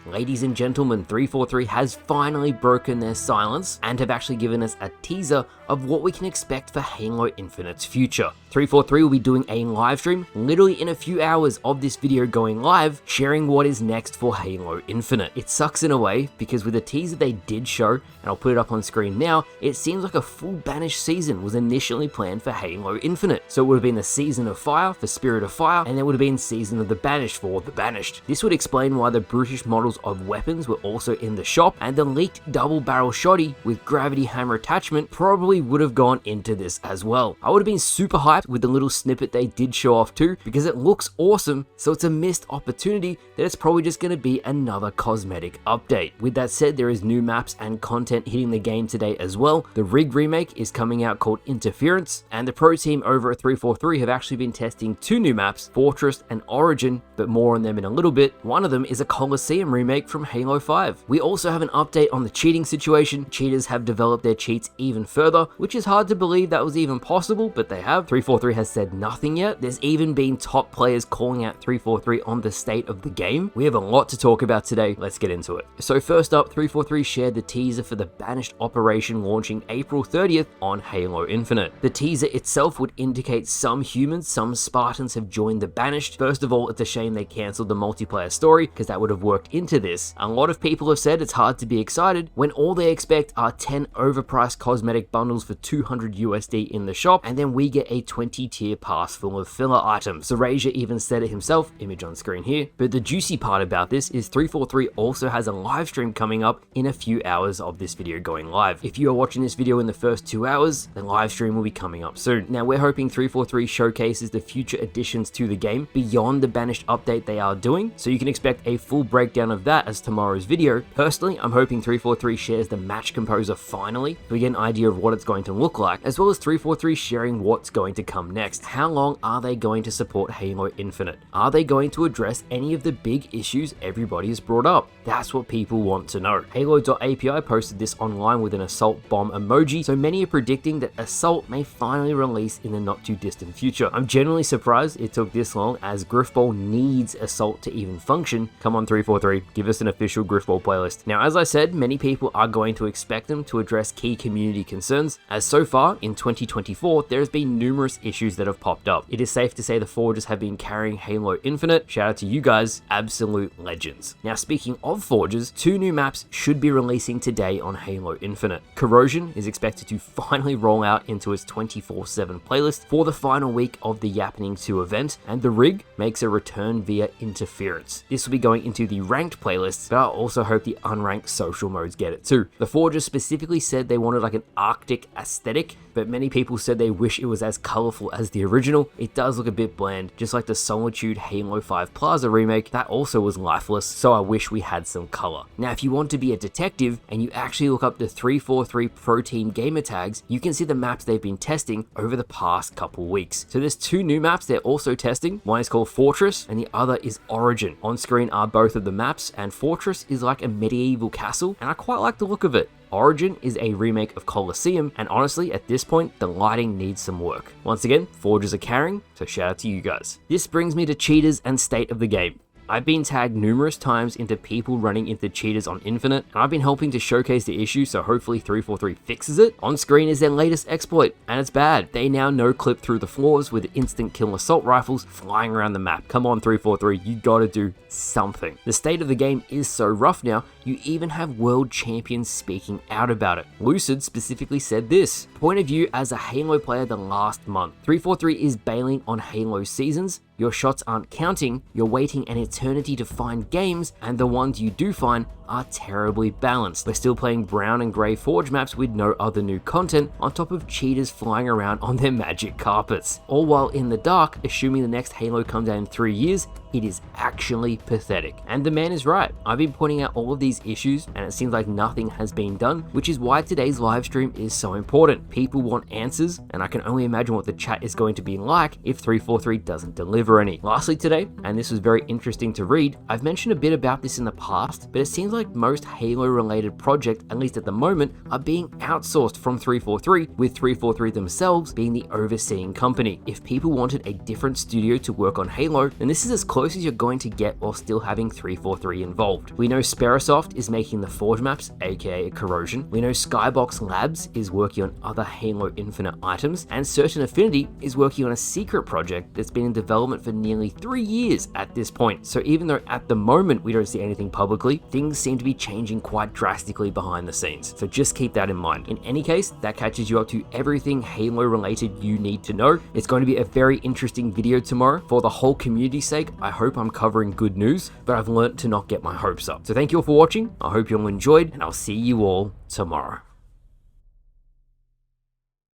Ladies and gentlemen, 343 has finally broken their silence and have actually given us a teaser of what we can expect for Halo Infinite's future. 343 will be doing a live stream literally in a few hours of this video going live, sharing what is next for Halo Infinite. It sucks in a way because with the teaser they did show, and I'll put it up on screen now, it seems like a full Banished season was initially planned for Halo Infinite. So it would have been the Season of Fire for Spirit of Fire, and there would have been Season of the Banished for the Banished. This would explain why the brutish models of weapons were also in the shop, and the leaked double barrel shotty with gravity hammer attachment probably would have gone into this as well. I would have been super hyped with the little snippet they did show off too, because it looks awesome, so it's a missed opportunity that it's probably just going to be another cosmetic update. With that said, there is new maps and content hitting the game today as well. The Rig remake is coming out called Interference, and the pro team over at 343 have actually been testing two new maps, Fortress and Origin, but more on them in a little bit. One of them is a Coliseum remake from Halo 5. We also have an update on the cheating situation. Cheaters have developed their cheats even further, which is hard to believe that was even possible, but they have. 343 has said nothing yet. There's even been top players calling out 343 on the state of the game. We have a lot to talk about today. Let's get into it. So first up, 343 shared the teaser for the Banished operation launching April 30th on Halo Infinite. The teaser itself would indicate some humans, some Spartans have joined the Banished. First of all, it's a shame they cancelled the multiplayer story because that would have worked into this. A lot of people have said it's hard to be excited when all they expect are 10 overpriced cosmetic bundles for 200 USD in the shop, and then we get a 20 tier pass full of filler items. Zerasia even said it himself, image on screen here. But the juicy part about this is 343 also has a live stream coming up in a few hours of this video going live. If you are watching this video in the first 2 hours, the live stream will be coming up soon. Now we're hoping 343 showcases the future additions to the game beyond the Banished update they are doing, so you can expect a full breakdown of that as tomorrow's video. Personally, I'm hoping 343 shares the match composer finally, so we get an idea of what it's going to look like, as well as 343 sharing what's going to come next. How long are they going to support Halo Infinite? Are they going to address any of the big issues everybody has brought up? That's what people want to know. Halo.api posted this online with an assault bomb emoji, so many are predicting that Assault may finally release in the not too distant future. I'm genuinely surprised it took this long, as Griffball needs Assault to even function. Come on 343, give us an official Griffball playlist. Now as I said, many people are going to expect them to address key community concerns, as so far in 2024 there has been numerous issues that have popped up. It is safe to say the Forgers have been carrying Halo Infinite. Shout out to you guys, absolute legends. Now speaking of Forgers, two new maps should be releasing today on Halo Infinite. Corrosion is expected to finally roll out into its 24/7 playlist for the final week of the Yappening 2 event, and the Rig makes a return via Interference. This will be going into the ranked playlists, but I also hope the unranked social modes get it too. The Forgers specifically said they wanted like an Arctic aesthetic, but many people said they wish it was as colorful as the original. It does look a bit bland, just like the Solitude Halo 5 Plaza remake, that also was lifeless, so I wish we had some color. Now if you want to be a detective and you actually look up the 343 Pro Team gamer tags, you can see the maps they've been testing over the past couple weeks. So there's two new maps they're also testing. One is called Fortress and the other is Origin. On screen are both of the maps, and Fortress is like a medieval castle, and I quite like the look of it. Origin is a remake of Coliseum, and honestly, at this point, the lighting needs some work. Once again, Forgers are carrying, so shout out to you guys. This brings me to cheaters and state of the game. I've been tagged numerous times into people running into cheaters on Infinite, and I've been helping to showcase the issue, so hopefully 343 fixes it. On screen is their latest exploit, and it's bad. They now no-clip through the floors with instant kill assault rifles flying around the map. Come on 343, you gotta do something. The state of the game is so rough now, you even have world champions speaking out about it. Lucid specifically said this: point of view as a Halo player the last month. 343 is bailing on Halo seasons. Your shots aren't counting, you're waiting an eternity to find games, and the ones you do find are terribly balanced. We're still playing brown and grey Forge maps with no other new content, on top of cheaters flying around on their magic carpets. All while in the dark, assuming the next Halo comes out in 3 years, it is actually pathetic. And the man is right. I've been pointing out all of these issues, and it seems like nothing has been done, which is why today's live stream is so important. People want answers, and I can only imagine what the chat is going to be like if 343 doesn't deliver any. Lastly today, and this was very interesting to read, I've mentioned a bit about this in the past, but it seems like most Halo related projects, at least at the moment, are being outsourced from 343, with 343 themselves being the overseeing company. If people wanted a different studio to work on Halo, then this is as close close as you're going to get while still having 343 involved. We know Sperasoft is making the Forge maps, aka Corrosion. We know Skybox Labs is working on other Halo Infinite items, and Certain Affinity is working on a secret project that's been in development for nearly 3 years at this point. So even though at the moment we don't see anything publicly, things seem to be changing quite drastically behind the scenes. So just keep that in mind. In any case, that catches you up to everything Halo related you need to know. It's going to be a very interesting video tomorrow. For the whole community's sake, I hope I'm covering good news, but I've learned to not get my hopes up. So thank you all for watching. I hope you all enjoyed, and I'll see you all tomorrow.